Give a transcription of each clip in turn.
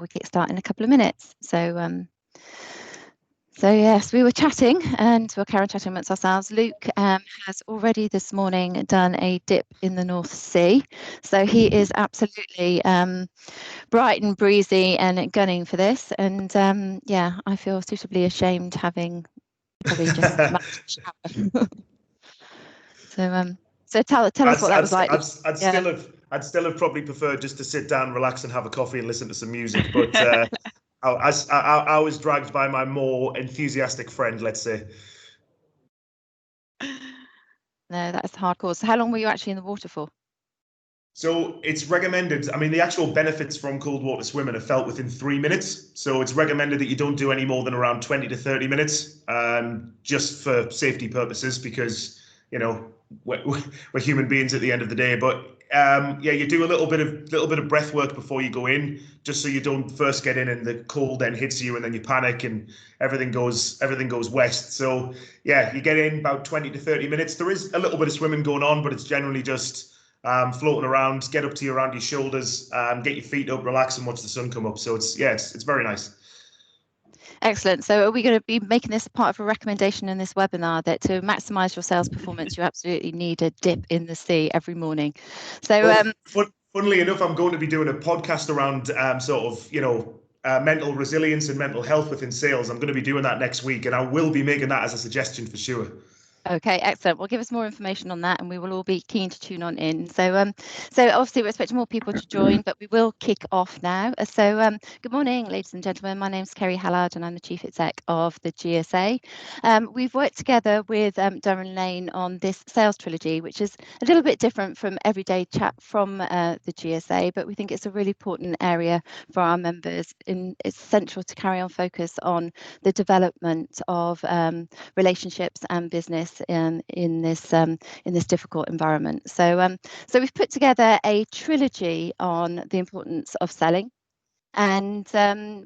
we kickstart in a couple of minutes. So yes, we were chatting, and we'll carry on chatting amongst ourselves. Luke has already this morning done a dip in the North Sea, so he is absolutely bright and breezy and gunning for this. And yeah, I feel suitably ashamed having probably just so tell us what that was like. I'd still have probably preferred just to sit down, relax, and have a coffee and listen to some music. But I was dragged by my more enthusiastic friend, let's say. No, that's hardcore. So how long were you actually in the water for? So it's recommended, I mean, the actual benefits from cold water swimming are felt within 3 minutes. So it's recommended that you don't do any more than around 20 to 30 minutes, just for safety purposes, because, you know, we're human beings at the end of the day. But yeah, you do a little bit of breath work before you go in, just so you don't first get in and the cold then hits you and then you panic and everything goes west. So yeah, you get in about 20 to 30 minutes. There is a little bit of swimming going on, but it's generally just floating around, get up to around your shoulders, get your feet up, relax, and watch the sun come up. So it's very nice. Excellent. So are we going to be making this part of a recommendation in this webinar that to maximize your sales performance, you absolutely need a dip in the sea every morning? So well, funnily enough, I'm going to be doing a podcast around sort of, you know, mental resilience and mental health within sales. I'm going to be doing that next week, and I will be making that as a suggestion for sure. Okay, excellent. Well, give us more information on that, and we will all be keen to tune on in. So, so obviously we're expecting more people to join, but we will kick off now. So, good morning, ladies and gentlemen. My name's Kerry Hallard, and I'm the Chief Exec of the GSA. We've worked together with Durhamlane on this sales trilogy, which is a little bit different from everyday chat from the GSA, but we think it's a really important area for our members. It's central to carry on focus on the development of relationships and business in this difficult environment. So we've put together a trilogy on the importance of selling, and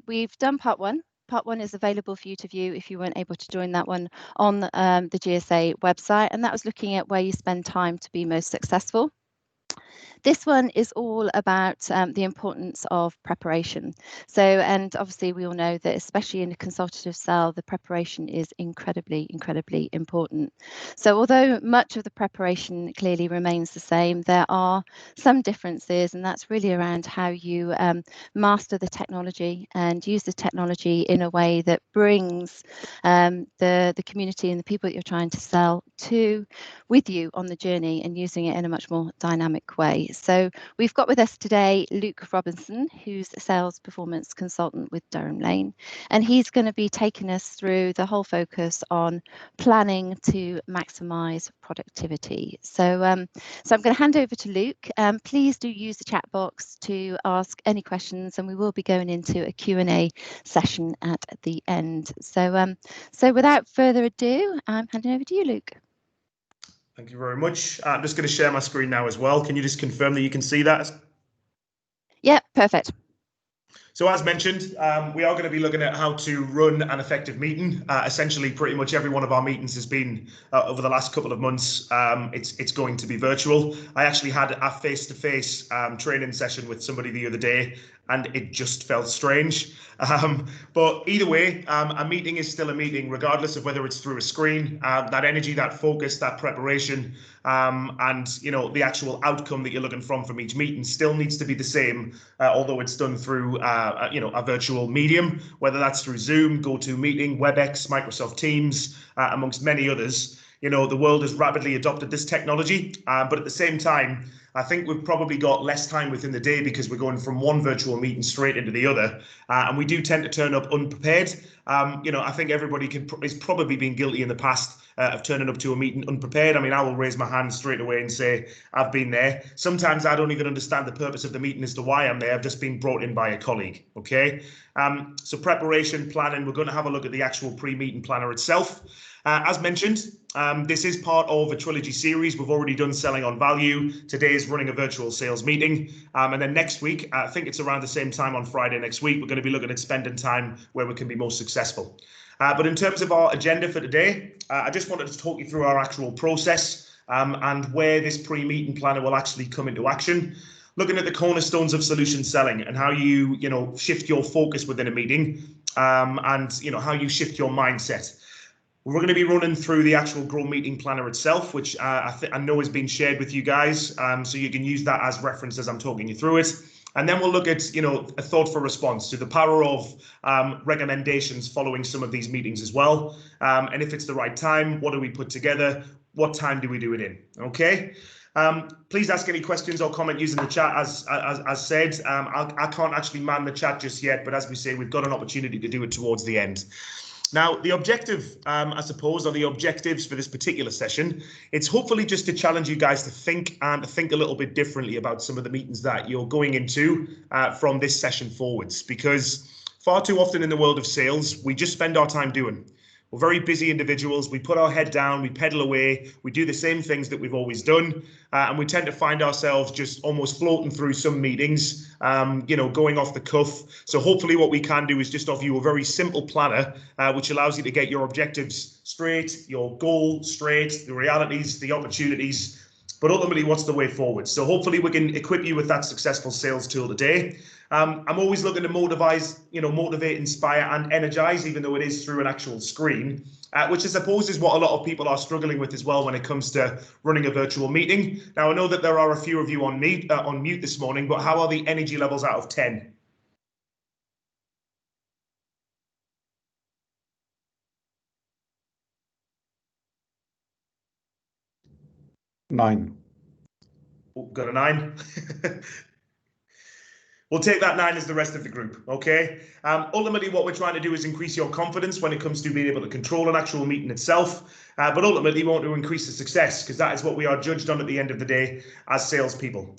we've done part one. Part one is available for you to view if you weren't able to join that one on the GSA website, and that was looking at where you spend time to be most successful. This one is all about the importance of preparation. So, and obviously we all know that especially in a consultative sell, the preparation is incredibly important. So although much of the preparation clearly remains the same, there are some differences, and that's really around how you master the technology and use the technology in a way that brings the community and the people that you're trying to sell to with you on the journey, and using it in a much more dynamic way. So we've got with us today Luke Robinson, who's a sales performance consultant with Durhamlane, and he's going to be taking us through the whole focus on planning to maximize productivity. So I'm going to hand over to Luke. Please do use the chat box to ask any questions, and we will be going into a Q&A session at the end. So without further ado, I'm handing over to you, Luke. Thank you very much. I'm just going to share my screen now as well. Can you just confirm that you can see that? Yeah, perfect. So as mentioned, we are going to be looking at how to run an effective meeting. Essentially, pretty much every one of our meetings has been over the last couple of months. It's going to be virtual. I actually had a face-to-face training session with somebody the other day, and it just felt strange. But either way, a meeting is still a meeting, regardless of whether it's through a screen. That energy, that focus, that preparation, and the actual outcome that you're looking from each meeting still needs to be the same, although it's done through a virtual medium, whether that's through Zoom, GoToMeeting, WebEx, Microsoft Teams, amongst many others. The world has rapidly adopted this technology, but at the same time, I think we've probably got less time within the day because we're going from one virtual meeting straight into the other, and we do tend to turn up unprepared. I think everybody is probably been guilty in the past of turning up to a meeting unprepared. I mean, I will raise my hand straight away and say I've been there. Sometimes I don't even understand the purpose of the meeting as to why I'm there. I've just been brought in by a colleague. Okay, so preparation, planning. We're going to have a look at the actual pre-meeting planner itself. As mentioned, this is part of a trilogy series. We've already done selling on value. Today is running a virtual sales meeting. And then next week, I think it's around the same time on Friday next week, we're going to be looking at spending time where we can be most successful. But in terms of our agenda for today, I just wanted to talk you through our actual process and where this pre-meeting planner will actually come into action. looking at the cornerstones of solution selling and how you shift your focus within a meeting, and how you shift your mindset. We're going to be running through the actual Grow Meeting Planner itself, which I know has been shared with you guys, so you can use that as reference as I'm talking you through it. And then we'll look at, a thoughtful response to the power of recommendations following some of these meetings as well. And if it's the right time, what do we put together? What time do we do it in? Okay. Please ask any questions or comment using the chat as said. I can't actually man the chat just yet, but as we say, we've got an opportunity to do it towards the end. Now, the objective, I suppose, or the objectives for this particular session, it's hopefully just to challenge you guys to think and to think a little bit differently about some of the meetings that you're going into from this session forwards, because far too often in the world of sales, we just spend our time doing. We're very busy individuals. We put our head down, we pedal away, we do the same things that we've always done, and we tend to find ourselves just almost floating through some meetings, going off the cuff. So hopefully what we can do is just offer you a very simple planner, which allows you to get your objectives straight, your goal straight, the realities, the opportunities, but ultimately what's the way forward. So hopefully we can equip you with that successful sales tool today. I'm always looking to motivate, inspire and energize, even though it is through an actual screen, which I suppose is what a lot of people are struggling with as well when it comes to running a virtual meeting. Now, I know that there are a few of you on mute this morning, but how are the energy levels out of 10? Nine. Got a 9. We'll take that 9 as the rest of the group, okay? Ultimately, what we're trying to do is increase your confidence when it comes to being able to control an actual meeting itself. But ultimately, we want to increase the success, because that is what we are judged on at the end of the day as salespeople.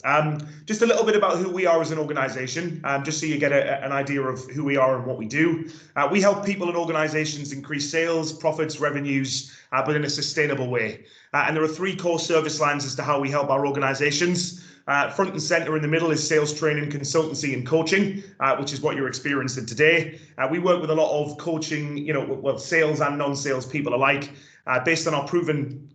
Just a little bit about who we are as an organization, just so you get an idea of who we are and what we do. We help people and organizations increase sales, profits, revenues, but in a sustainable way. And there are 3 core service lines as to how we help our organizations. Front and center in the middle is sales training, consultancy and coaching, which is what you're experiencing today. We work with a lot of coaching, sales and non-sales people alike, based on our proven,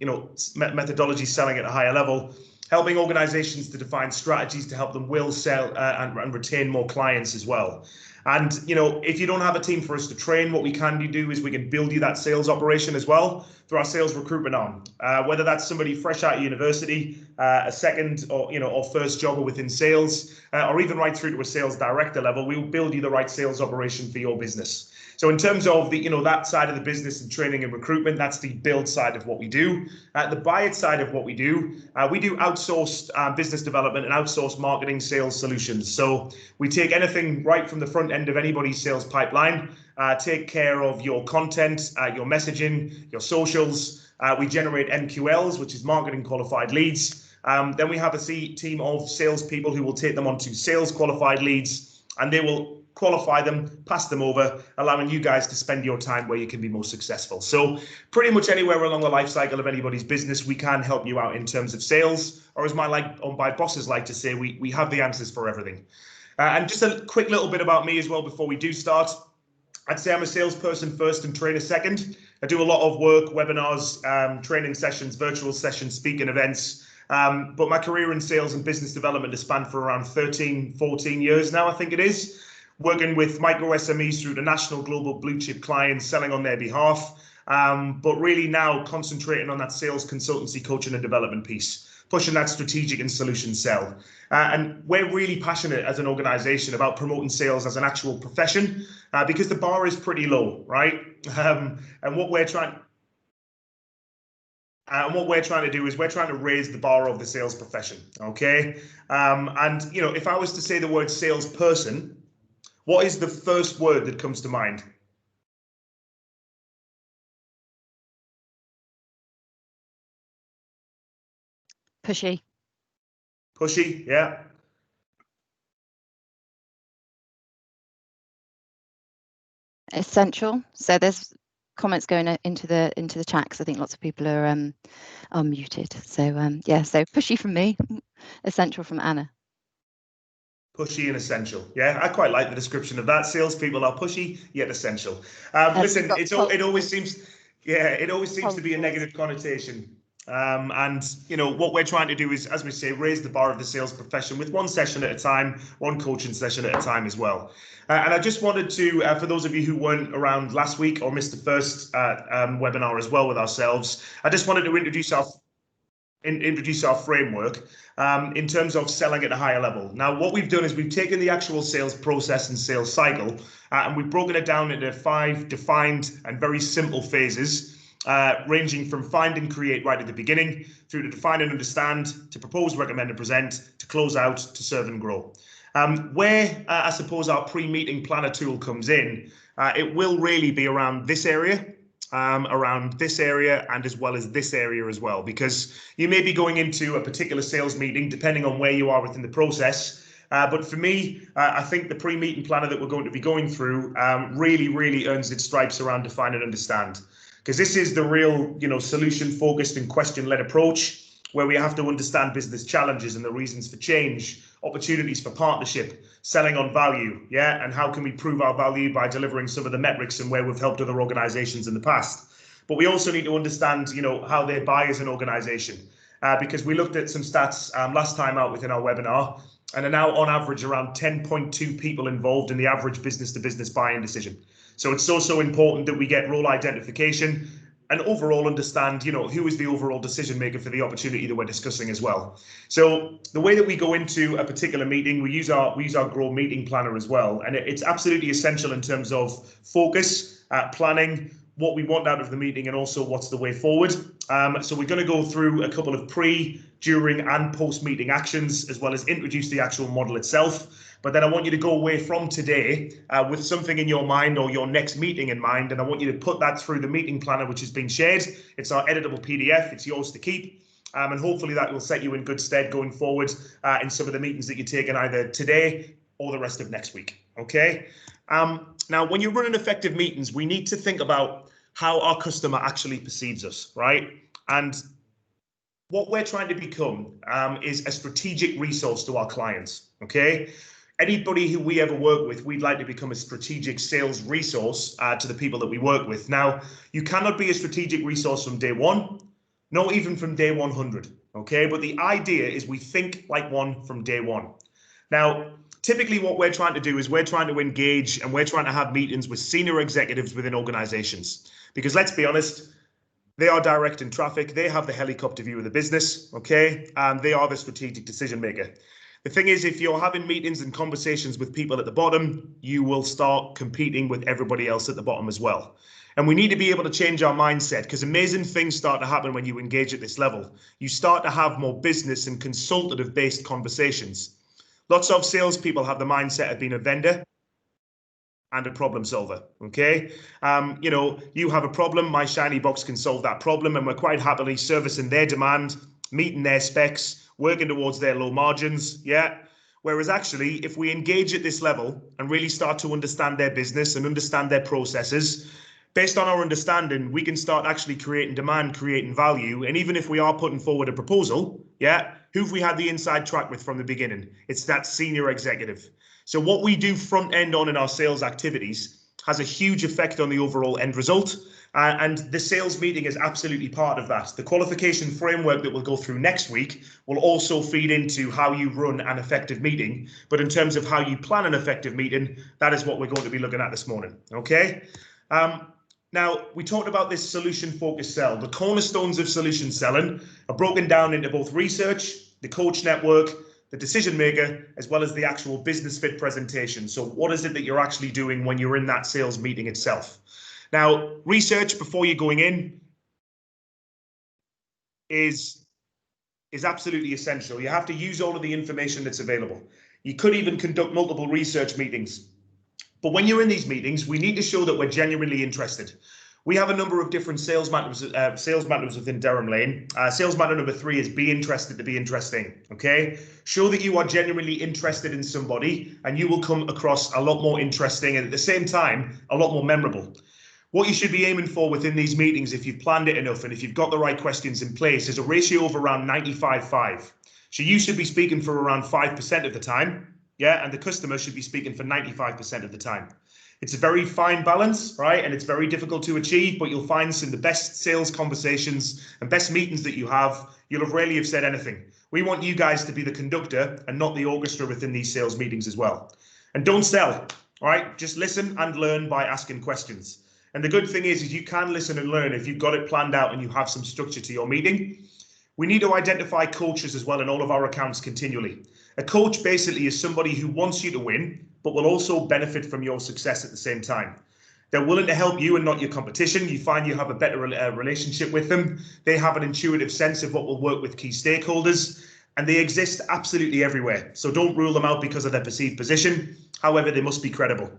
methodology selling at a higher level, helping organizations to define strategies to help them will sell and retain more clients as well. And, if you don't have a team for us to train, what we can do is we can build you that sales operation as well through our sales recruitment arm. Whether that's somebody fresh out of university, a second or first jobber within sales, or even right through to a sales director level, we will build you the right sales operation for your business. So in terms of the, that side of the business and training and recruitment, that's the build side of what we do. The buy it side of what we do outsourced business development and outsourced marketing sales solutions. So we take anything right from the front end of anybody's sales pipeline, take care of your content, your messaging, your socials. We generate MQLs, which is marketing qualified leads. Then we have a team of salespeople who will take them onto sales qualified leads, and they will qualify them, pass them over, allowing you guys to spend your time where you can be most successful. So pretty much anywhere along the life cycle of anybody's business, we can help you out in terms of sales, or as my bosses like to say, we have the answers for everything. And just a quick little bit about me as well before we do start. I'd say I'm a salesperson first and trainer second. I do a lot of work, webinars, training sessions, virtual sessions, speaking events. But my career in sales and business development has spanned for around 13, 14 years now, I think it is. Working with micro SMEs through the national global blue chip clients, selling on their behalf, but really now concentrating on that sales consultancy, coaching and development piece, pushing that strategic and solution sell. And we're really passionate as an organization about promoting sales as an actual profession, because the bar is pretty low, right? And what we're trying to do is we're trying to raise the bar of the sales profession, okay? And if I was to say the word salesperson, what is the first word that comes to mind? Pushy. Pushy, yeah. Essential. So there's comments going into the chat, because I think lots of people are muted. So yeah, so pushy from me, essential from Anna. Pushy and essential. Yeah, I quite like the description of that. Salespeople are pushy yet essential. Listen, it always seems to be a negative connotation. And what we're trying to do is, as we say, raise the bar of the sales profession with one session at a time, one coaching session at a time as well. And I just wanted to, for those of you who weren't around last week or missed the first webinar as well with ourselves, I just wanted to introduce our framework in terms of selling at a higher level. Now, what we've done is we've taken the actual sales process and sales cycle, and we've broken it down into 5 defined and very simple phases, ranging from find and create right at the beginning, through to define and understand, to propose, recommend and present, to close out, to serve and grow. Where I suppose our pre-meeting planner tool comes in, it will really be around this area, and as well as this area as well, because you may be going into a particular sales meeting depending on where you are within the process. But for me, I think the pre-meeting planner that we're going to be going through really earns its stripes around define and understand, because this is the real, solution focused and question led approach, where we have to understand business challenges and the reasons for change, opportunities for partnership, selling on value, and how can we prove our value by delivering some of the metrics and where we've helped other organizations in the past. But we also need to understand, how they buy as an organization, because we looked at some stats last time out within our webinar, and are now on average around 10.2 people involved in the average business to business buying decision. So it's so important that we get role identification and overall understand, who is the overall decision maker for the opportunity that we're discussing as well. So the way that we go into a particular meeting, we use our Grow meeting planner as well, and it's absolutely essential in terms of focus, planning, what we want out of the meeting, and also what's the way forward. So we're going to go through a couple of pre, during, and post-meeting actions, as well as introduce the actual model itself. But then I want you to go away from today with something in your mind or your next meeting in mind, and I want you to put that through the meeting planner, which has been shared. It's our editable PDF. It's yours to keep. And hopefully that will set you in good stead going forward in some of the meetings that you're taking either today or the rest of next week. Okay. Now, when you're running effective meetings, we need to think about how our customer actually perceives us, right? And what we're trying to become is a strategic resource to our clients, okay? Anybody who we ever work with, we'd like to become a strategic sales resource to the people that we work with. Now, you cannot be a strategic resource from day one, not even from day 100, okay? But the idea is we think like one from day one. Now, typically what we're trying to do is we're trying to engage and we're trying to have meetings with senior executives within organizations, because let's be honest, they are directing traffic. They have the helicopter view of the business, okay? And they are the strategic decision maker. The thing is, if you're having meetings and conversations with people at the bottom, you will start competing with everybody else at the bottom as well. And we need to be able to change our mindset, because amazing things start to happen when you engage at this level. You start to have more business and consultative based conversations. Lots of salespeople have the mindset of being a vendor and a problem solver, okay? You have a problem, my shiny box can solve that problem, and we're quite happily servicing their demand, meeting their specs, working towards their low margins, Whereas actually, if we engage at this level and really start to understand their business and understand their processes, based on our understanding, we can start actually creating demand, creating value. And even if we are putting forward a proposal, who have we had the inside track with from the beginning? It's that senior executive. So what we do front end on in our sales activities has a huge effect on the overall end result. And the sales meeting is absolutely part of that. The qualification framework that we'll go through next week will also feed into how you run an effective meeting. But in terms of how you plan an effective meeting, that is what we're going to be looking at this morning. Okay. Now, we talked about this solution-focused sell. The cornerstones of solution selling are broken down into both research, the coach network, the decision maker, as well as the actual business fit presentation. So what is it that you're actually doing when you're in that sales meeting itself? Now, research before you're going in is absolutely essential. You have to use all of the information that's available. You could even conduct multiple research meetings. But when you're in these meetings, we need to show that we're genuinely interested. We have a number of different sales matters within Durhamlane. Sales matter number 3 is be interested to be interesting. Okay, show that you are genuinely interested in somebody, and you will come across a lot more interesting and at the same time a lot more memorable. What you should be aiming for within these meetings, if you've planned it enough and if you've got the right questions in place, is a ratio of around 95-5. So you should be speaking for around 5% of the time. yeah, and the customer should be speaking for 95% of the time. It's a very fine balance, right? And it's very difficult to achieve, but you'll find in the best sales conversations and best meetings that you'll have rarely have said anything. We want you guys to be the conductor and not the orchestra within these sales meetings as well. And don't sell, all right? Just listen and learn by asking questions. And the good thing is you can listen and learn if you've got it planned out and you have some structure to your meeting. We need to identify coaches as well in all of our accounts continually. A coach basically is somebody who wants you to win, but will also benefit from your success at the same time. They're willing to help you and not your competition. You find you have a better relationship with them. They have an intuitive sense of what will work with key stakeholders, and they exist absolutely everywhere. So don't rule them out because of their perceived position. However, they must be credible.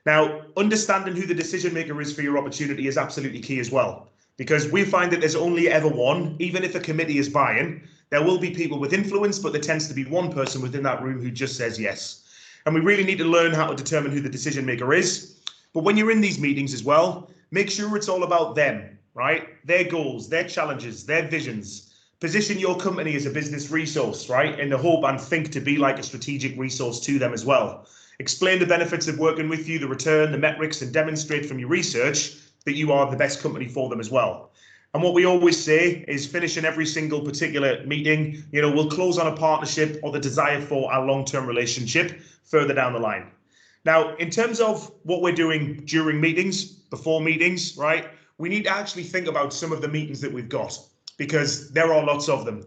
Now, understanding who the decision maker is for your opportunity is absolutely key as well, because we find that there's only ever one. Even if a committee is buying, there will be people with influence, but there tends to be one person within that room who just says yes. And we really need to learn how to determine who the decision maker is. But when you're in these meetings as well, make sure it's all about them, right? Their goals, their challenges, their visions. Position your company as a business resource, right? In the hope and think to be like a strategic resource to them as well. Explain the benefits of working with you, the return, the metrics, and demonstrate from your research that you are the best company for them as well. And what we always say is finishing every single particular meeting, we'll close on a partnership or the desire for our long-term relationship further down the line. Now, in terms of what we're doing during meetings, before meetings, right, we need to actually think about some of the meetings that we've got, because there are lots of them.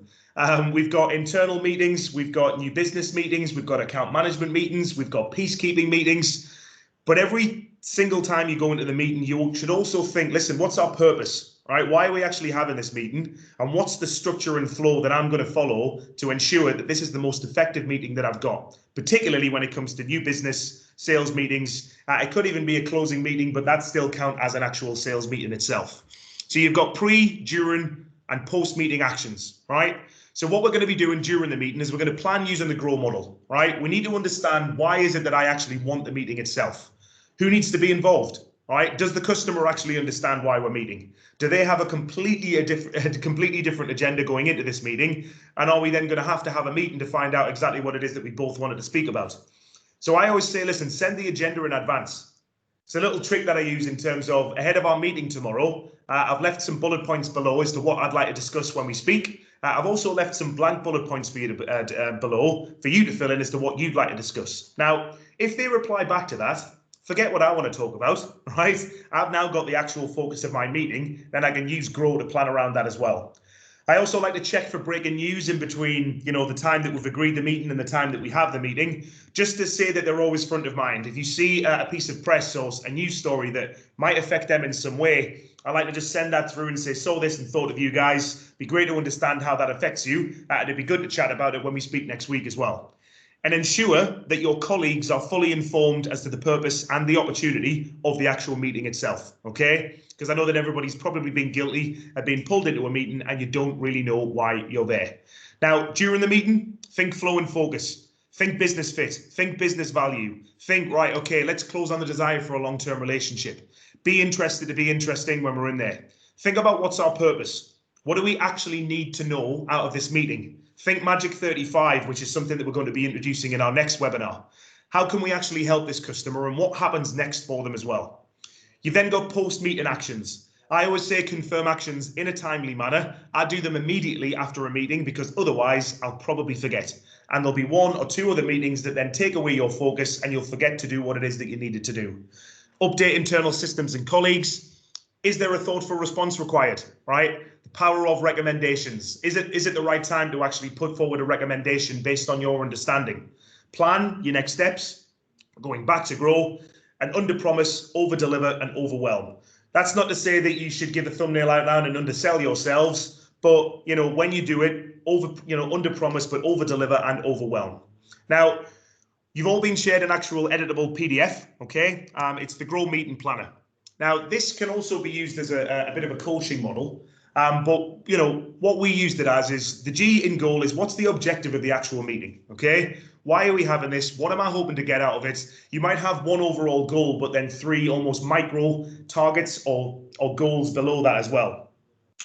We've got internal meetings, we've got new business meetings, we've got account management meetings, we've got peacekeeping meetings. But every single time you go into the meeting, you should also think, listen, what's our purpose, right? Why are we actually having this meeting? And what's the structure and flow that I'm going to follow to ensure that this is the most effective meeting that I've got, particularly when it comes to new business sales meetings. It could even be a closing meeting, but that still count as an actual sales meeting itself. So you've got pre, during, and post-meeting actions, right? So what we're going to be doing during the meeting is we're going to plan using the GROW model, right? We need to understand, why is it that I actually want the meeting itself? Who needs to be involved, right? Does the customer actually understand why we're meeting? Do they have a completely different agenda going into this meeting? And are we then going to have a meeting to find out exactly what it is that we both wanted to speak about? So I always say, listen, send the agenda in advance. It's a little trick that I use in terms of ahead of our meeting tomorrow. I've left some bullet points below as to what I'd like to discuss when we speak. I've also left some blank bullet points for you below for you to fill in as to what you'd like to discuss. Now, if they reply back to that, forget what I want to talk about, right? I've now got the actual focus of my meeting, then I can use GROW to plan around that as well. I also like to check for breaking news in between, the time that we've agreed the meeting and the time that we have the meeting, just to say that they're always front of mind. If you see a piece of press or a news story that might affect them in some way, I like to just send that through and say, saw this and thought of you guys. Be great to understand how that affects you. And it'd be good to chat about it when we speak next week as well. And ensure that your colleagues are fully informed as to the purpose and the opportunity of the actual meeting itself, okay? Because I know that everybody's probably been guilty of being pulled into a meeting and you don't really know why you're there. Now, during the meeting, think flow and focus. Think business fit. Think business value. Think, right, okay, let's close on the desire for a long-term relationship. Be interested to be interesting when we're in there. Think about what's our purpose. What do we actually need to know out of this meeting? Think Magic 35, which is something that we're going to be introducing in our next webinar. How can we actually help this customer and what happens next for them as well? You've then got post-meeting actions. I always say confirm actions in a timely manner. I do them immediately after a meeting because otherwise I'll probably forget. And there'll be one or two other meetings that then take away your focus and you'll forget to do what it is that you needed to do. Update internal systems and colleagues. Is there a thoughtful response required, right? The power of recommendations. Is it the right time to actually put forward a recommendation based on your understanding? Plan your next steps, going back to GROW, and under-promise, over-deliver, and overwhelm. That's not to say that you should give a thumbnail outline and undersell yourselves, but when you do it, under-promise, but over-deliver and overwhelm. Now, you've all been shared an actual editable PDF, okay? It's the GROW Meeting Planner. Now, this can also be used as a bit of a coaching model, but what we used it as is the G in goal is what's the objective of the actual meeting, okay? Why are we having this? What am I hoping to get out of it? You might have one overall goal, but then 3 almost micro targets or goals below that as well.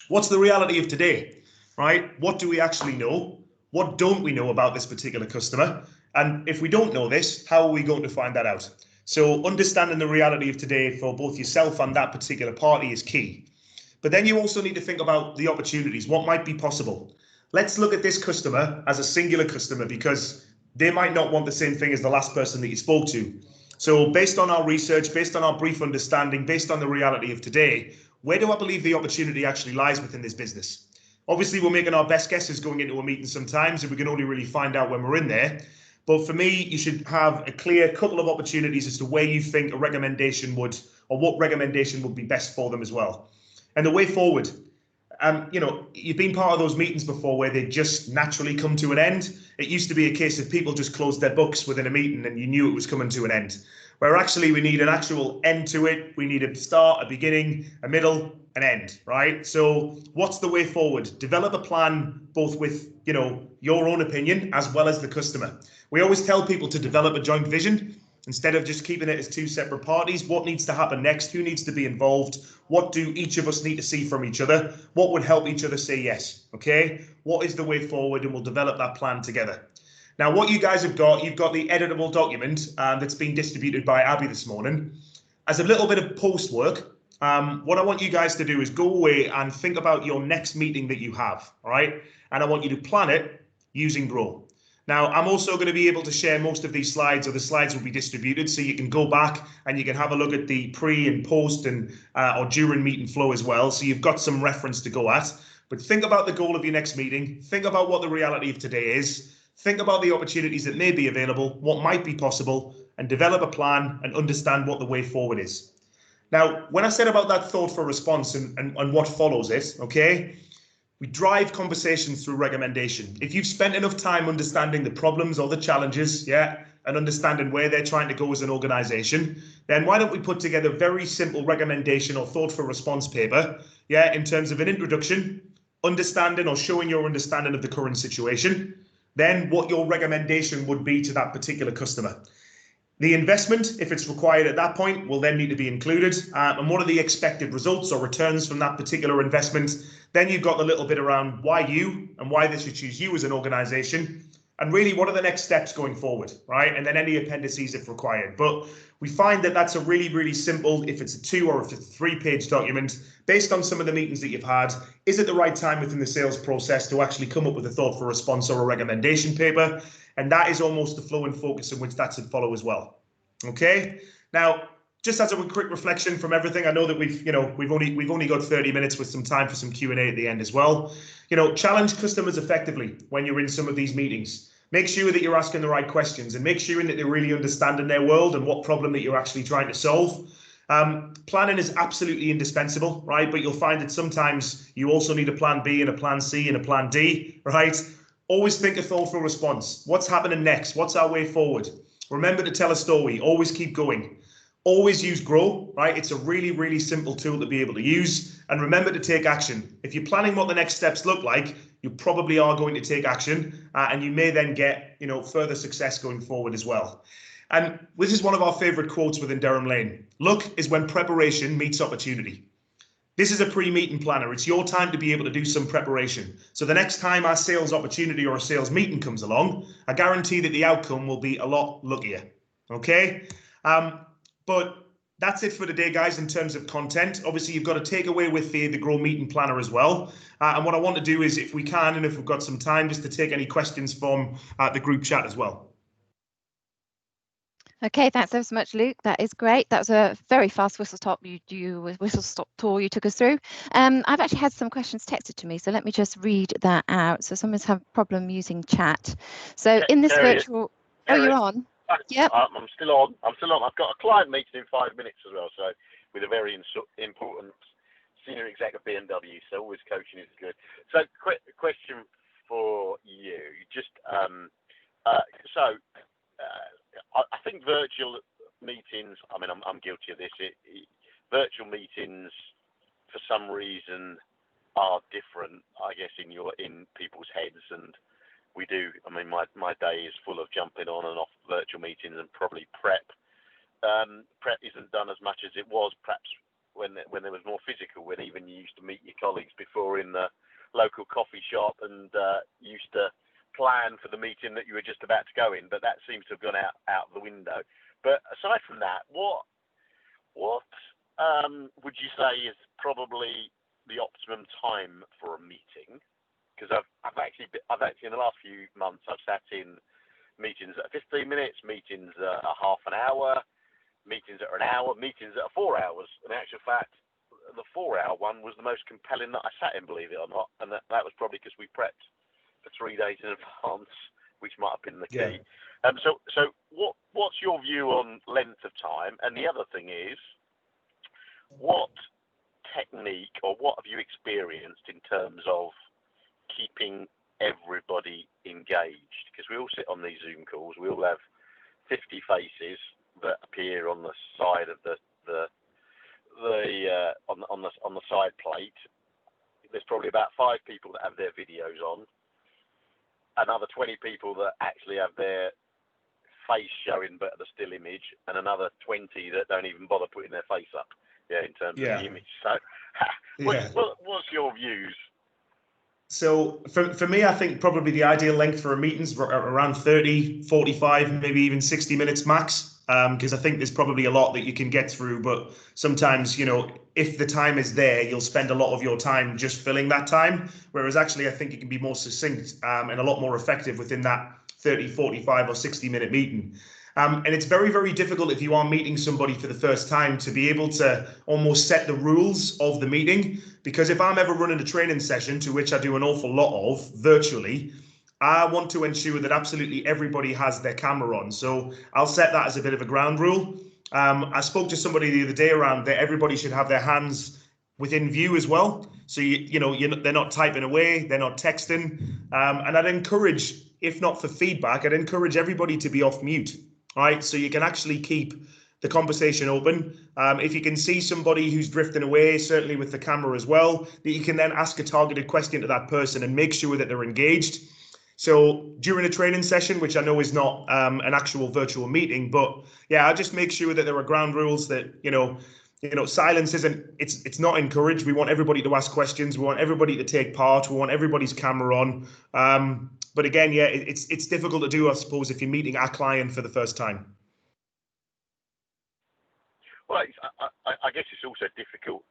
What's the reality of today, right? What do we actually know? What don't we know about this particular customer? And if we don't know this, how are we going to find that out? So understanding the reality of today for both yourself and that particular party is key. But then you also need to think about the opportunities, what might be possible. Let's look at this customer as a singular customer, because they might not want the same thing as the last person that you spoke to. So based on our research, based on our brief understanding, based on the reality of today, where do I believe the opportunity actually lies within this business? Obviously, we're making our best guesses going into a meeting sometimes, and we can only really find out when we're in there. But for me, you should have a clear couple of opportunities as to where you think a recommendation would, or what recommendation would be best for them as well. And the way forward, you've been part of those meetings before where they just naturally come to an end. It used to be a case of people just closed their books within a meeting and you knew it was coming to an end. Where actually we need an actual end to it. We need a start, a beginning, a middle, an end, right? So what's the way forward? Develop a plan both with, your own opinion as well as the customer. We always tell people to develop a joint vision instead of just keeping it as two separate parties. What needs to happen next? Who needs to be involved? What do each of us need to see from each other? What would help each other say yes? Okay, what is the way forward? And we'll develop that plan together. Now, what you guys have got, you've got the editable document that's been distributed by Abby this morning. As a little bit of post work, what I want you guys to do is go away and think about your next meeting that you have, all right? And I want you to plan it using Grow. Now, I'm also going to be able to share most of these slides, or the slides will be distributed, so you can go back and you can have a look at the pre and post and or during meeting flow as well. So you've got some reference to go at. But think about the goal of your next meeting. Think about what the reality of today is. Think about the opportunities that may be available, what might be possible, and develop a plan and understand what the way forward is. Now, when I said about that thought for response and what follows it, okay, we drive conversations through recommendation. If you've spent enough time understanding the problems or the challenges, and understanding where they're trying to go as an organization, then why don't we put together a very simple recommendation or thought for response paper, in terms of an introduction, understanding or showing your understanding of the current situation, then what your recommendation would be to that particular customer. The investment, if it's required at that point, will then need to be included. And what are the expected results or returns from that particular investment? Then you've got the little bit around why you and why they should choose you as an organization. And really, what are the next steps going forward, right? And then any appendices if required. But we find that that's a really, really simple, if it's a 2 or if it's a 3-page document, based on some of the meetings that you've had, is it the right time within the sales process to actually come up with a thought for response or a recommendation paper? And that is almost the flow and focus in which that should follow as well. Okay. Now, just as a quick reflection from everything, I know that we've only got 30 minutes with some time for some Q&A at the end as well. Challenge customers effectively when you're in some of these meetings. Make sure that you're asking the right questions and make sure that they're really understanding their world and what problem that you're actually trying to solve. Planning is absolutely indispensable, right? But you'll find that sometimes you also need a plan B and a plan C and a plan D, right? Always think a thoughtful response. What's happening next? What's our way forward? Remember to tell a story. Always keep going. Always use Grow, right? It's a really, really simple tool to be able to use. And remember to take action. If you're planning what the next steps look like, you probably are going to take action, and you may then get, further success going forward as well. And this is one of our favorite quotes within Durhamlane. Luck is when preparation meets opportunity. This is a pre-meeting planner. It's your time to be able to do some preparation. So the next time our sales opportunity or a sales meeting comes along, I guarantee that the outcome will be a lot luckier. Okay? But that's it for today, guys, in terms of content. Obviously, you've got to take away with the Grow Meeting Planner as well. And what I want to do is, if we can, and if we've got some time, just to take any questions from the group chat as well. Okay, thanks ever so much, Luke. That is great. That was a very fast whistle stop tour you took us through. I've actually had some questions texted to me, so let me just read that out. So someone's had a problem using chat. So in this virtual, you're on. Yep. I'm still on. I've got a client meeting in 5 minutes as well, so with a very important senior exec of BMW. So always coaching is good. So question for you, just I think virtual meetings, I mean, I'm guilty of this. Virtual meetings, for some reason, are different, I guess, in people's heads. And we do, I mean, my day is full of jumping on and off virtual meetings and probably prep. Prep isn't done as much as it was, perhaps, when there was more physical, when even you used to meet your colleagues before in the local coffee shop and used to plan for the meeting that you were just about to go in, but that seems to have gone out the window. But aside from that, what would you say is probably the optimum time for a meeting? Because I've actually in the last few months I've sat in meetings that are 15 minutes, meetings that are half an hour, meetings that are an hour, meetings that are 4 hours. In actual fact, the 4-hour one was the most compelling that I sat in, believe it or not, and that was probably because we prepped for 3 days in advance, which might have been the key. Yeah. So what's your view on length of time? And the other thing is, what technique or what have you experienced in terms of keeping everybody engaged? Because we all sit on these Zoom calls, we all have 50 faces that appear on the side of on the side plate. There's probably about 5 people that have their videos on, another 20 people that actually have their face showing but the still image, and another 20 that don't even bother putting their face up. In terms of the image. So, what's your views? So for me, I think probably the ideal length for a meeting's around 30, 45, maybe even 60 minutes max. Because I think there's probably a lot that you can get through, but sometimes, if the time is there, you'll spend a lot of your time just filling that time. Whereas actually, I think it can be more succinct and a lot more effective within that 30, 45 or 60-minute meeting. And it's very, very difficult if you are meeting somebody for the first time to be able to almost set the rules of the meeting. Because if I'm ever running a training session, to which I do an awful lot of virtually, I want to ensure that absolutely everybody has their camera on. So I'll set that as a bit of a ground rule. I spoke to somebody the other day around that everybody should have their hands within view as well. So, they're not typing away, they're not texting. And I'd encourage, if not for feedback, I'd encourage everybody to be off mute. Right, so you can actually keep the conversation open. If you can see somebody who's drifting away, certainly with the camera as well, that you can then ask a targeted question to that person and make sure that they're engaged. So during a training session, which I know is not an actual virtual meeting, but I just make sure that there are ground rules that, silence it's not encouraged. We want everybody to ask questions. We want everybody to take part. We want everybody's camera on. But again, it's difficult to do, I suppose, if you're meeting a client for the first time. Well, I guess it's also difficult.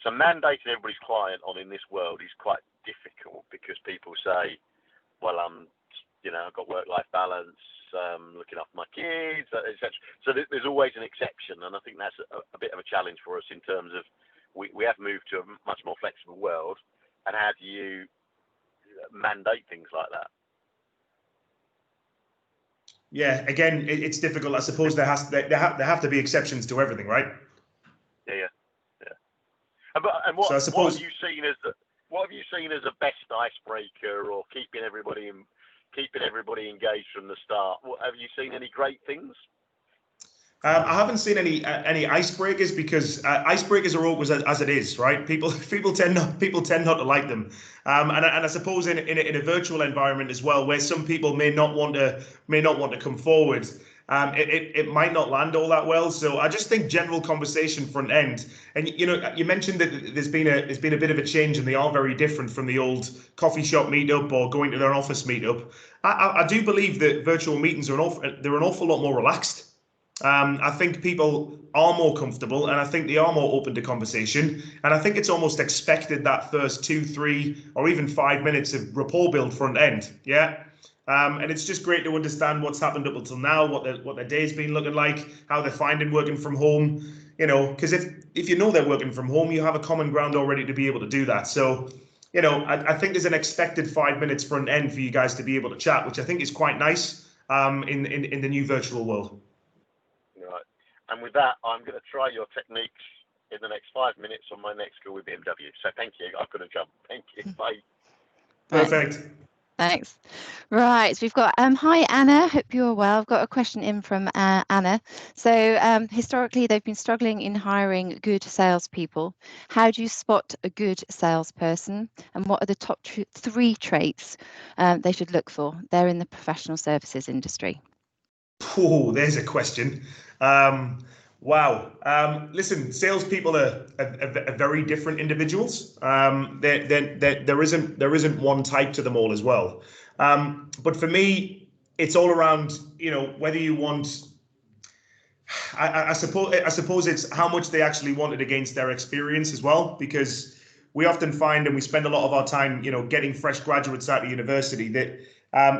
So mandating everybody's client on in this world is quite difficult because people say, well, I've got work-life balance, looking after my kids, etc. So there's always an exception, and I think that's a bit of a challenge for us in terms of we have moved to a much more flexible world, and how do you mandate things like that? Yeah, again, it's difficult. I suppose there have to be exceptions to everything, right? Yeah. And what have you seen as a best icebreaker, or keeping everybody engaged from the start? Have you seen any great things? I haven't seen any icebreakers, because icebreakers are always as it is, right? People tend not to like them, and I suppose in a virtual environment as well, where some people may not want to come forward, it might not land all that well. So I just think general conversation front end, and you mentioned that there's been a bit of a change, and they are very different from the old coffee shop meetup or going to their office meetup. I do believe that virtual meetings are an awful lot more relaxed. I think people are more comfortable, and I think they are more open to conversation. And I think it's almost expected that first 2, 3, or even 5 minutes of rapport build front end. Yeah. And it's just great to understand what's happened up until now, what their day's been looking like, how they're finding working from home. Because if you know they're working from home, you have a common ground already to be able to do that. So, I think there's an expected 5 minutes front end for you guys to be able to chat, which I think is quite nice in the new virtual world. Right. And with that, I'm going to try your techniques in the next 5 minutes on my next call with BMW. So thank you. I've got to jump. Thank you. Bye. Perfect. Thanks. Right, so we've got hi Anna, hope you're well. I've got a question in from Anna. So historically they've been struggling in hiring good salespeople. How do you spot a good salesperson, and what are the top 3 traits they should look for? They're in the professional services industry. Oh, there's a question. Wow. Listen, salespeople are very different individuals. There isn't one type to them all as well. But for me, it's all around, whether you want. I suppose it's how much they actually wanted against their experience as well, because we often find, and we spend a lot of our time, getting fresh graduates out of university, that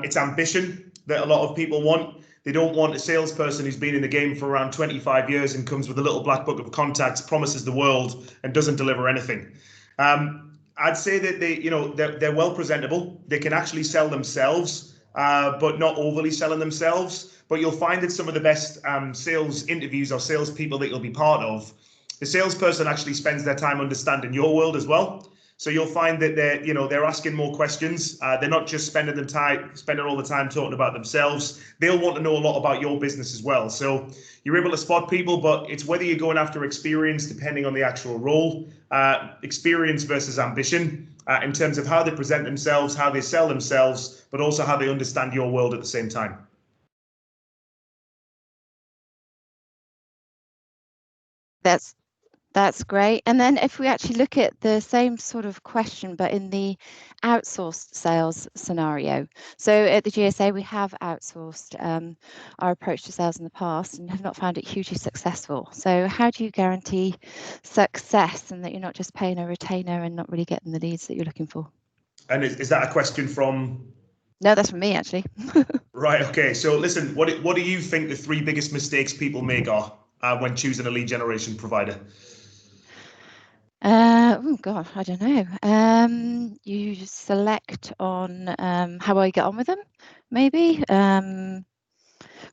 it's ambition that a lot of people want. They don't want a salesperson who's been in the game for around 25 years and comes with a little black book of contacts, promises the world, and doesn't deliver anything. I'd say that they're well presentable. They can actually sell themselves, but not overly selling themselves. But you'll find that some of the best sales interviews or salespeople that you'll be part of, the salesperson actually spends their time understanding your world as well. So you'll find that they're asking more questions. They're not just spending all the time talking about themselves. They'll want to know a lot about your business as well. So you're able to spot people, but it's whether you're going after experience, depending on the actual role, experience versus ambition, in terms of how they present themselves, how they sell themselves, but also how they understand your world at the same time. That's great. And then if we actually look at the same sort of question, but in the outsourced sales scenario. So at the GSA, we have outsourced our approach to sales in the past and have not found it hugely successful. So how do you guarantee success and that you're not just paying a retainer and not really getting the leads that you're looking for? And is that a question from? No, that's from me, actually. Right. Okay. So listen, what do you think the 3 biggest mistakes people make are when choosing a lead generation provider? Oh God, I don't know. You select on how well you get on with them, maybe,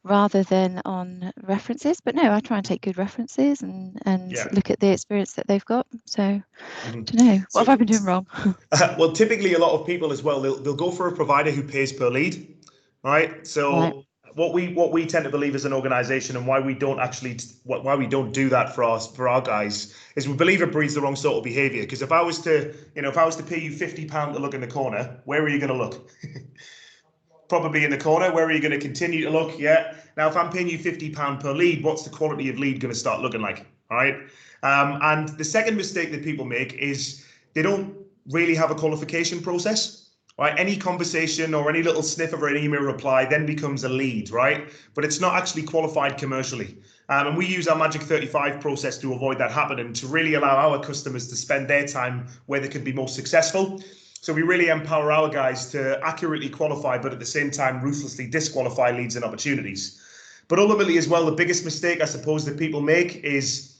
rather than on references. But no, I try and take good references and look at the experience that they've got. So I don't know. What have I been doing wrong? Well, typically a lot of people as well, they'll go for a provider who pays per lead, right? So. Right. What we tend to believe as an organization, and why we don't do that for our guys, is we believe it breeds the wrong sort of behavior. Because if I was to pay you £50 to look in the corner, where are you going to look? Probably in the corner. Where are you going to continue to look? Yeah. Now, if I'm paying you £50 per lead, what's the quality of lead going to start looking like? All right. And the second mistake that people make is they don't really have a qualification process. Right, any conversation or any little sniff of an email reply then becomes a lead, right? But it's not actually qualified commercially. And we use our Magic 35 process to avoid that happening, to really allow our customers to spend their time where they can be most successful. So we really empower our guys to accurately qualify, but at the same time, ruthlessly disqualify leads and opportunities. But ultimately as well, the biggest mistake I suppose that people make is,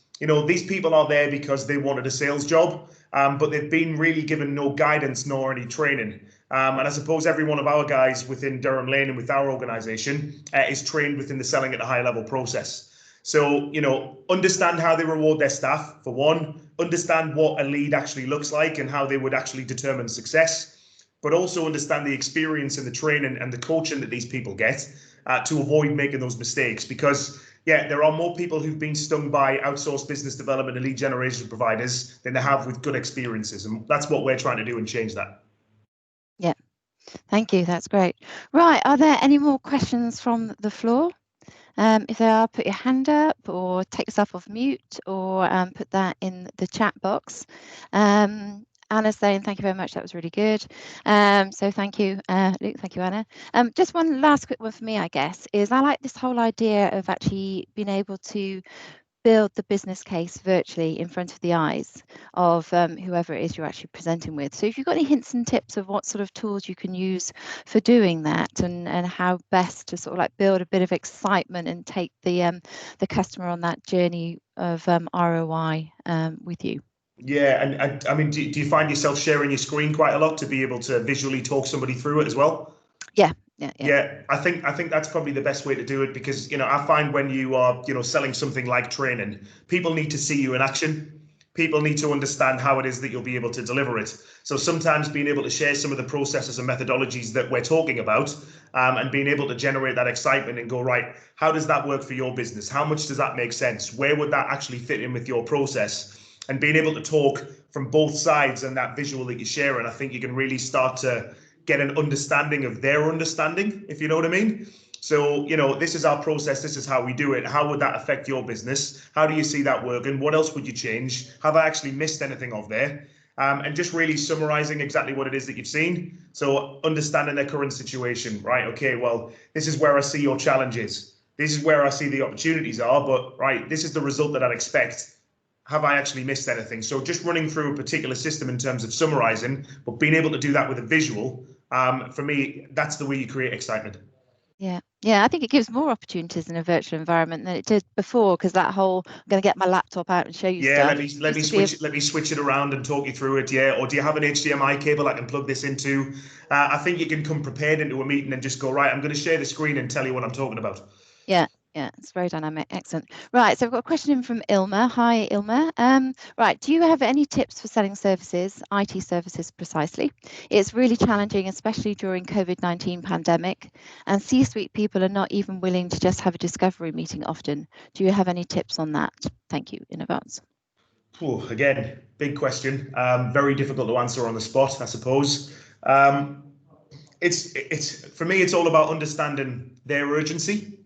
these people are there because they wanted a sales job, but they've been really given no guidance nor any training. And I suppose every one of our guys within Durhamlane and with our organization is trained within the selling at a high level process. So, understand how they reward their staff, for one, understand what a lead actually looks like and how they would actually determine success, but also understand the experience and the training and the coaching that these people get to avoid making those mistakes. Because there are more people who've been stung by outsourced business development and lead generation providers than they have with good experiences. And that's what we're trying to do and change that. Yeah, thank you. That's great. Right. Are there any more questions from the floor? If there are, put your hand up or take yourself off mute or put that in the chat box. Anna's saying thank you very much. That was really good. So thank you, Luke. Thank you, Anna. Just one last quick one for me, I guess, is I like this whole idea of actually being able to build the business case virtually in front of the eyes of whoever it is you're actually presenting with. So if you've got any hints and tips of what sort of tools you can use for doing that and how best to sort of like build a bit of excitement and take the customer on that journey of ROI with you. Yeah, and I mean, do you find yourself sharing your screen quite a lot to be able to visually talk somebody through it as well? Yeah, I think that's probably the best way to do it, because I find when you are selling something like training, people need to see you in action. People need to understand how it is that you'll be able to deliver it. So sometimes being able to share some of the processes and methodologies that we're talking about, and being able to generate that excitement and go, right, how does that work for your business? How much does that make sense? Where would that actually fit in with your process? And being able to talk from both sides and that visual that you're sharing, I think you can really start to get an understanding of their understanding, if you know what I mean. So, this is our process. This is how we do it. How would that affect your business? How do you see that working? What else would you change? Have I actually missed anything off there? And just really summarizing exactly what it is that you've seen. So understanding their current situation, right? Okay, well, this is where I see your challenges. This is where I see the opportunities are, but right, this is the result that I'd expect. Have I actually missed anything? So just running through a particular system in terms of summarizing, but being able to do that with a visual, for me, that's the way you create excitement. Yeah, I think it gives more opportunities in a virtual environment than it did before, because that whole I'm going to get my laptop out and show you stuff. Let me switch it around and talk you through it. Yeah, or do you have an HDMI cable I can plug this into? I think you can come prepared into a meeting and just go, right, I'm going to share the screen and tell you what I'm talking about. Yeah, it's very dynamic. Excellent. Right, so I've got a question in from Ilma. Hi, Ilma. Right, do you have any tips for selling services, IT services precisely? It's really challenging, especially during COVID-19 pandemic, and C-suite people are not even willing to just have a discovery meeting often. Do you have any tips on that? Thank you in advance. Again, big question. Very difficult to answer on the spot, I suppose. It's for me, it's all about understanding their urgency.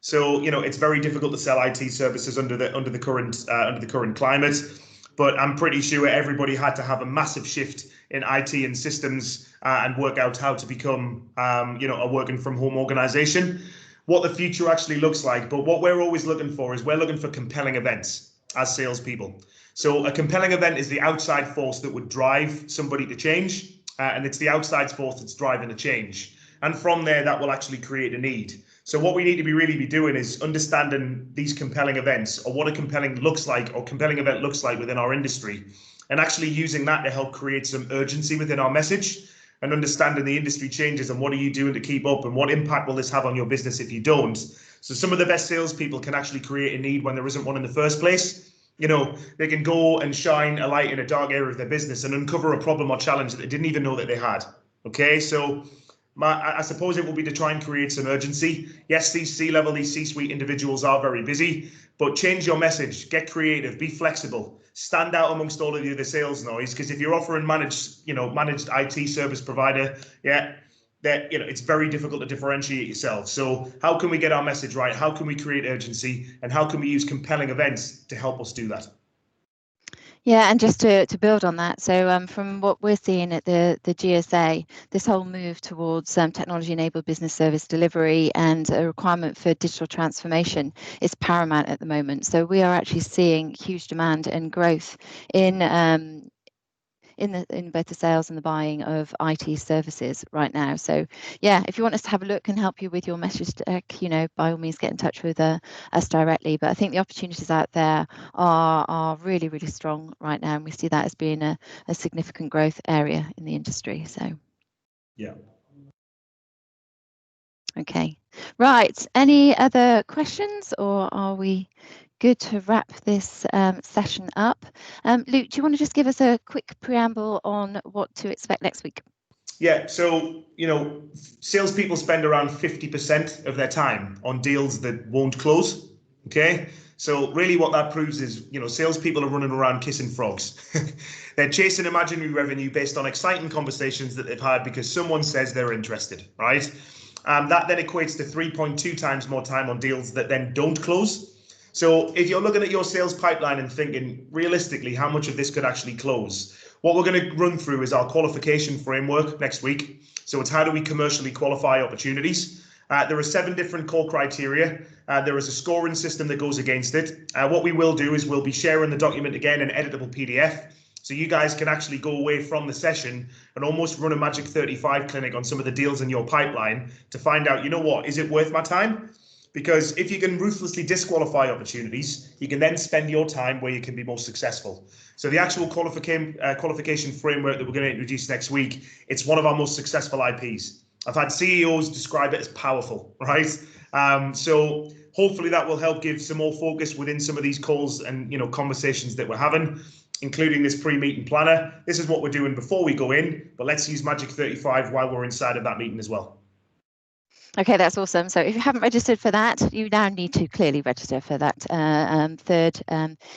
So, it's very difficult to sell IT services under the current climate, but I'm pretty sure everybody had to have a massive shift in IT and systems and work out how to become, a working from home organization, what the future actually looks like. But what we're always looking for is we're looking for compelling events as salespeople. So a compelling event is the outside force that would drive somebody to change, and it's the outside force that's driving the change. And from there, that will actually create a need. So what we need to really be doing is understanding these compelling events, or what a compelling event looks like within our industry, and actually using that to help create some urgency within our message, and understanding the industry changes and what are you doing to keep up, and what impact will this have on your business if you don't. So some of the best salespeople can actually create a need when there isn't one in the first place. They can go and shine a light in a dark area of their business and uncover a problem or challenge that they didn't even know that they had. Okay, so I suppose it will be to try and create some urgency. Yes, these C-suite individuals are very busy, but change your message, get creative, be flexible, stand out amongst all of the other sales noise. Because if you're offering managed IT service provider, it's very difficult to differentiate yourself. So how can we get our message right? How can we create urgency? And how can we use compelling events to help us do that? Yeah, and just to build on that, so from what we're seeing at the GSA, this whole move towards technology-enabled business service delivery and a requirement for digital transformation is paramount at the moment. So we are actually seeing huge demand and growth in both the sales and the buying of IT services right now. So yeah, if you want us to have a look and help you with your message deck, by all means get in touch with us directly. But I think the opportunities out there are really, really strong right now, and we see that as being a significant growth area in the industry. So yeah. Okay, right. Any other questions, or are we good to wrap this session up? Luke, do you want to just give us a quick preamble on what to expect next week? Yeah, so, salespeople spend around 50% of their time on deals that won't close. Okay, so really what that proves is, salespeople are running around kissing frogs. They're chasing imaginary revenue based on exciting conversations that they've had because someone says they're interested, right? That then equates to 3.2 times more time on deals that then don't close. So if you're looking at your sales pipeline and thinking realistically how much of this could actually close, what we're going to run through is our qualification framework next week. So it's how do we commercially qualify opportunities? There are 7 different core criteria. There is a scoring system that goes against it. What we will do is we'll be sharing the document again in editable PDF. So you guys can actually go away from the session and almost run a Magic 35 clinic on some of the deals in your pipeline to find out, is it worth my time? Because if you can ruthlessly disqualify opportunities, you can then spend your time where you can be most successful. So the actual qualification framework that we're going to introduce next week, it's one of our most successful IPs. I've had CEOs describe it as powerful, right? So hopefully that will help give some more focus within some of these calls and conversations that we're having, including this pre-meeting planner. This is what we're doing before we go in, but let's use Magic 35 while we're inside of that meeting as well. Okay, that's awesome. So if you haven't registered for that, you now need to clearly register for that third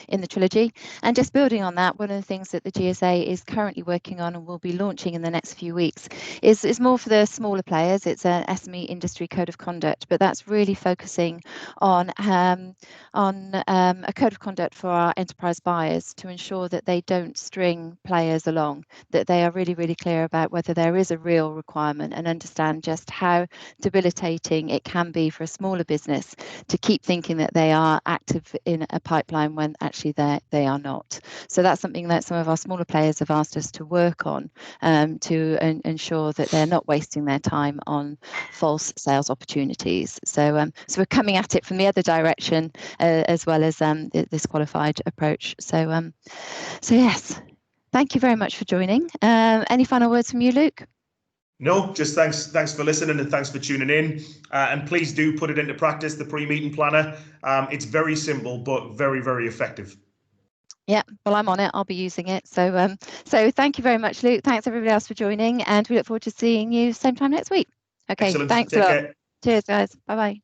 in the trilogy. And just building on that, one of the things that the GSA is currently working on and will be launching in the next few weeks is more for the smaller players. It's an SME industry code of conduct, but that's really focusing on a code of conduct for our enterprise buyers to ensure that they don't string players along, that they are really, really clear about whether there is a real requirement and understand just how debilitating it can be for a smaller business to keep thinking that they are active in a pipeline when actually they are not. So that's something that some of our smaller players have asked us to work on to ensure that they're not wasting their time on false sales opportunities. So we're coming at it from the other direction as well as this qualified approach. So yes, thank you very much for joining. Any final words from you, Luke? No, just thanks for listening and thanks for tuning in. And please do put it into practice, the pre-meeting planner. It's very simple, but very, very effective. Yeah, well, I'm on it. I'll be using it. So thank you very much, Luke. Thanks everybody else for joining, and we look forward to seeing you same time next week. Okay, Excellent. thanks a Take lot. care. Cheers, guys. Bye-bye.